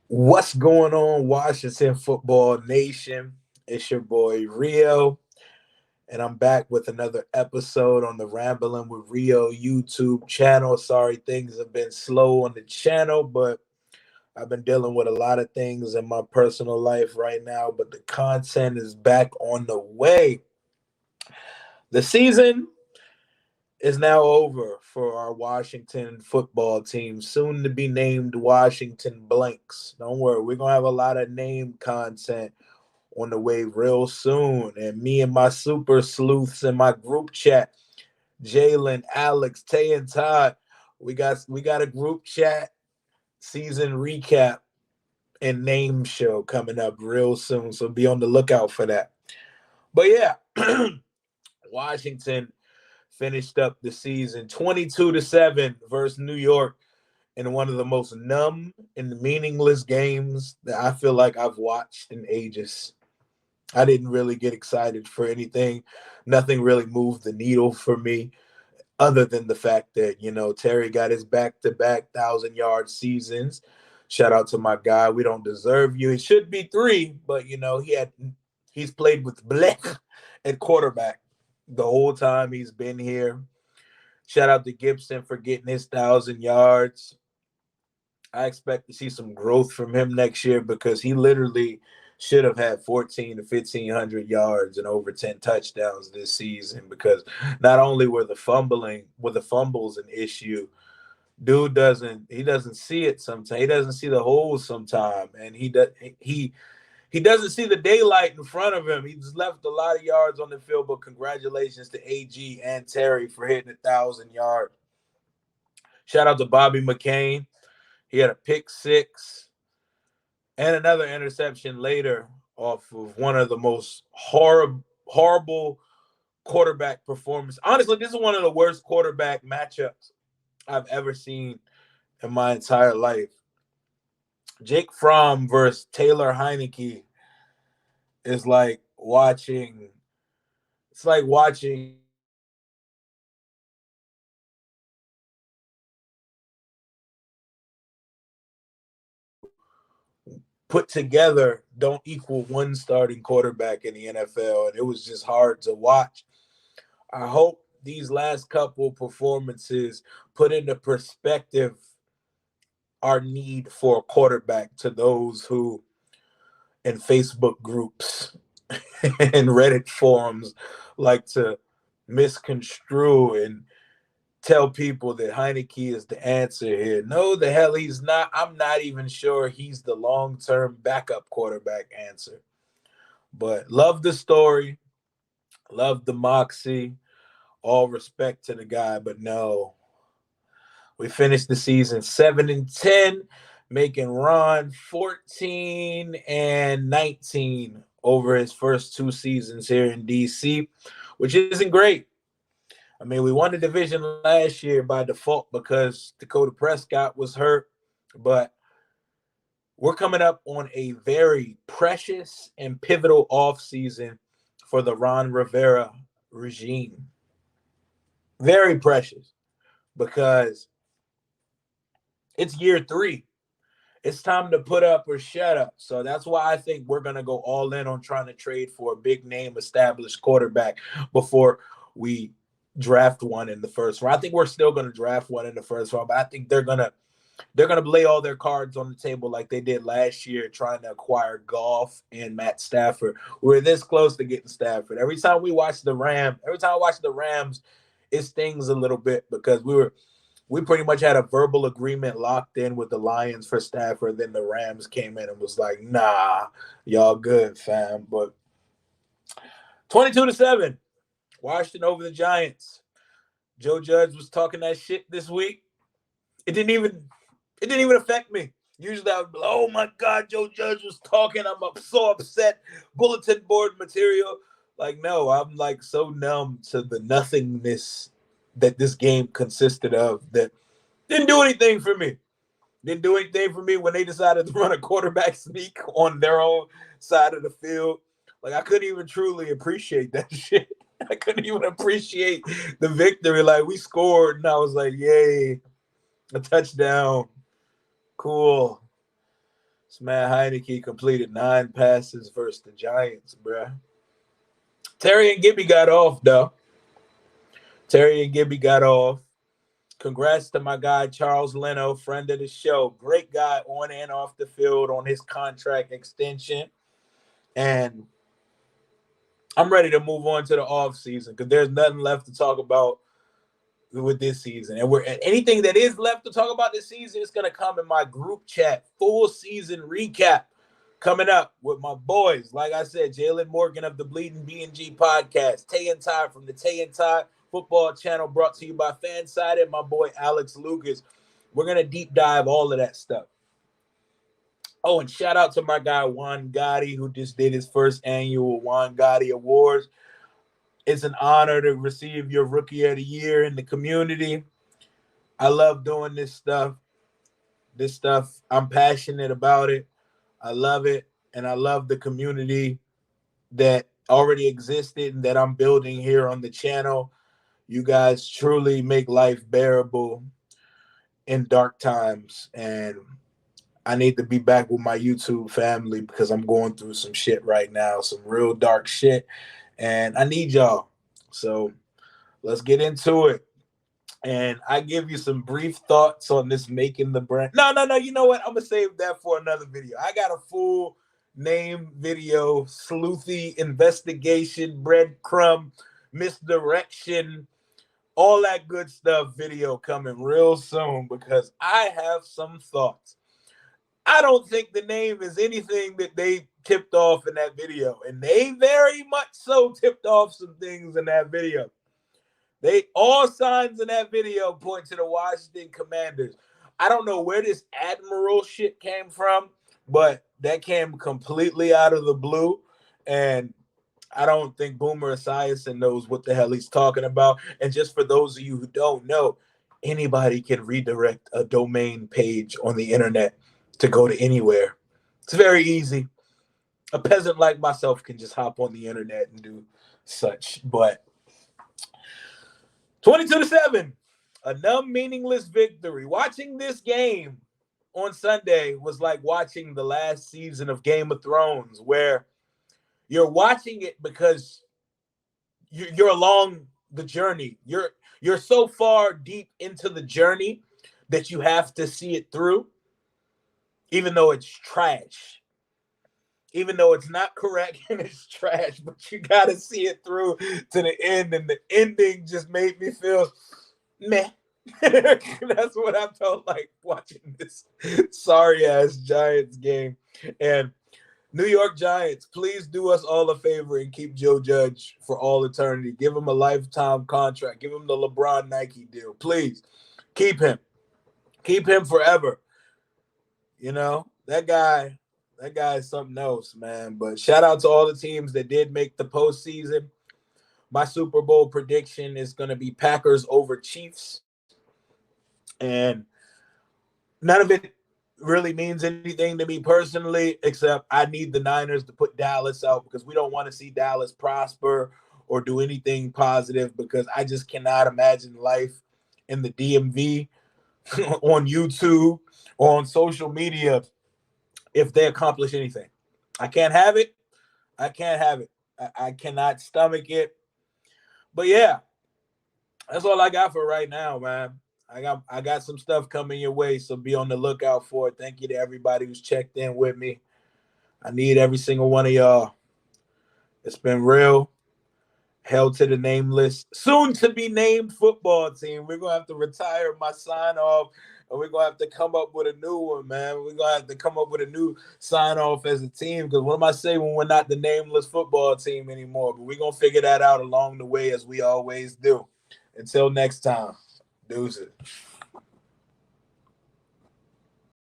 What's going on, Washington Football Nation? It's your boy Rio, and I'm back with another episode on the Rambling with Rio YouTube channel. Sorry, things have been slow on the channel, but I've been dealing with a lot of things in my personal life right now, but the content is back on the way. The season is now over for our Washington football team, soon to be named Washington Blanks. Don't worry, we're going to have a lot of name content on the way real soon. And me and my super sleuths in my group chat, Jalen, Alex, Tay, and Todd, we got a group chat season recap and name show coming up real soon. So be on the lookout for that. But yeah, Washington finished up the season 22-7 versus New York in one of the most numb and meaningless games that I feel like I've watched in ages. I didn't really get excited for anything. Nothing really moved the needle for me other than the fact that, Terry got his back-to-back 1,000-yard seasons. Shout out to my guy. We don't deserve you. It should be three, but, he's played with Black at quarterback the whole time he's been here. Shout out to Gibson for getting his 1,000 yards. I expect to see some growth from him next year because he literally should have had 14 to 1,500 yards and over 10 touchdowns this season because not only were the fumbles an issue, dude doesn't see it sometimes. He doesn't see the holes sometimes, and he doesn't see the daylight in front of him. He's left a lot of yards on the field, but congratulations to AG and Terry for hitting 1,000 yards. Shout out to Bobby McCain. He had a pick six and another interception later off of one of the most horrible quarterback performance. Honestly, this is one of the worst quarterback matchups I've ever seen in my entire life. Jake Fromm versus Taylor Heineke is like watching. It's like watching put together don't equal one starting quarterback in the NFL, and it was just hard to watch. I hope these last couple performances put into perspective our need for a quarterback to those who in Facebook groups and Reddit forums like to misconstrue and tell people that Heineke is the answer here. No, the hell he's not. I'm not even sure he's the long-term backup quarterback answer. But love the story, love the moxie, all respect to the guy, but no. We finished the season 7-10, making Ron 14-19 over his first two seasons here in DC, which isn't great. I mean, we won the division last year by default because Dakota Prescott was hurt, but we're coming up on a very precious and pivotal offseason for the Ron Rivera regime. Very precious because it's year three. It's time to put up or shut up. So that's why I think we're going to go all in on trying to trade for a big name established quarterback before we draft one in the first round. I think we're still going to draft one in the first round, but I think they're gonna lay all their cards on the table like they did last year, trying to acquire Goff and Matt Stafford. We're this close to getting Stafford. Every time I watch the Rams, it stings a little bit because we pretty much had a verbal agreement locked in with the Lions for Stafford. Then the Rams came in and was like, nah, y'all good, fam. But 22-7, Washington over the Giants. Joe Judge was talking that shit this week. It didn't even affect me. Usually I would be like, oh my God, Joe Judge was talking. I'm so upset. Bulletin board material. Like, no, I'm like so numb to the nothingness that this game consisted of that didn't do anything for me. Didn't do anything for me when they decided to run a quarterback sneak on their own side of the field. Like, I couldn't even truly appreciate that shit. I couldn't even appreciate the victory. Like, we scored, and I was like, yay, a touchdown. Cool. This man Heineke completed 9 passes versus the Giants, bruh. Terry and Gibby got off, though. Terry and Gibby got off. Congrats to my guy, Charles Leno, friend of the show. Great guy on and off the field on his contract extension. And I'm ready to move on to the offseason because there's nothing left to talk about with this season. And anything that is left to talk about this season is going to come in my group chat. Full season recap coming up with my boys. Like I said, Jalen Morgan of the Bleeding B&G podcast. Tay and Ty from the Tay and Ty football channel, brought to you by Fanside, and my boy Alex Lucas. We're going to deep dive all of that stuff. Oh, and shout out to my guy Juan Gotti, who just did his first annual Juan Gotti Awards. It's an honor to receive your Rookie of the Year in the community. I love doing this stuff. I'm passionate about it. I love it. And I love the community that already existed and that I'm building here on the channel. You guys truly make life bearable in dark times. And I need to be back with my YouTube family because I'm going through some shit right now, some real dark shit. And I need y'all. So let's get into it. And I give you some brief thoughts on this making the brand. No. You know what? I'm going to save that for another video. I got a full name video, sleuthy investigation, breadcrumb, misdirection, all that good stuff video coming real soon because I have some thoughts. I don't think the name is anything that they tipped off in that video. And they very much so tipped off some things in that video. All signs in that video point to the Washington Commanders. I don't know where this Admiral shit came from, but that came completely out of the blue. And I don't think Boomer Esiason knows what the hell he's talking about. And just for those of you who don't know, anybody can redirect a domain page on the internet to go to anywhere. It's very easy. A peasant like myself can just hop on the internet and do such. But 22-7, a numb, meaningless victory. Watching this game on Sunday was like watching the last season of Game of Thrones, where you're watching it because you're along the journey. You're so far deep into the journey that you have to see it through, even though it's trash. Even though it's not correct and it's trash, but you got to see it through to the end. And the ending just made me feel meh. That's what I felt like watching this sorry-ass Giants game. And New York Giants, please do us all a favor and keep Joe Judge for all eternity. Give him a lifetime contract. Give him the LeBron Nike deal. Please keep him. Keep him forever. You know, that guy is something else, man. But shout out to all the teams that did make the postseason. My Super Bowl prediction is going to be Packers over Chiefs. And none of it really means anything to me personally, except I need the Niners to put Dallas out because we don't want to see Dallas prosper or do anything positive because I just cannot imagine life in the DMV on YouTube or on social media if they accomplish anything. I can't have it. I cannot stomach it. But yeah, that's all I got for right now, man. I got some stuff coming your way, so be on the lookout for it. Thank you to everybody who's checked in with me. I need every single one of y'all. It's been real. Held to the nameless, soon to be named football team. We're going to have to retire my sign off, and we're going to have to come up with a new one, man. We're going to have to come up with a new sign off as a team because what am I saying when we're not the nameless football team anymore? But we're going to figure that out along the way as we always do. Until next time, deuces.